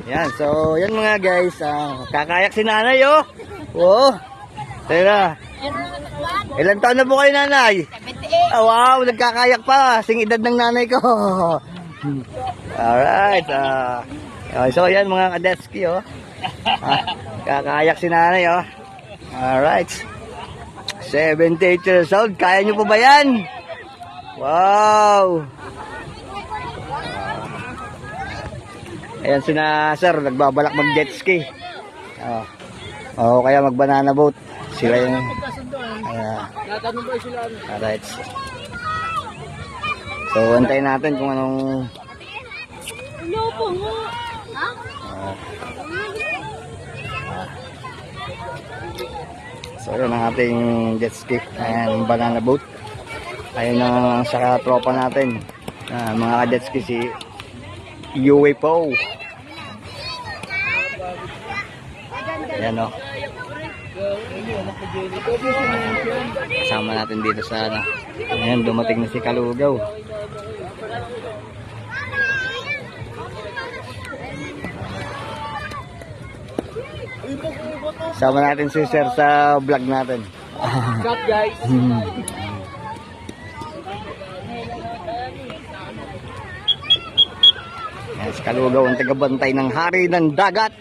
Yan, so yan mga guys, kakayak si nanay oh. Oh. Teka. Ilan taon na po kayo nanay? 78. Oh, wow, nagkakayak pa. Sing edad ng nanay ko. Alright. So yan mga kadeski oh. Kakayak si nanay oh. Alright. 78 years old. Kaya nyo po ba yan? Wow. Ayan sina sir, nagbabalak mag jet ski. Kaya mag banana boat. Sila yung alright. So antayin natin kung anong so yun ang ating jet ski and banana boat. Ayun ang sa tropa natin, mga ka-jet ski, si UFO. Ayan o. Kasama natin dito sa ayan, dumating na si Kalugaw. Kasama natin si Sir sa vlog natin. What's up guys? Yes, Kalugaw ang tagabantay ng hari ng dagat.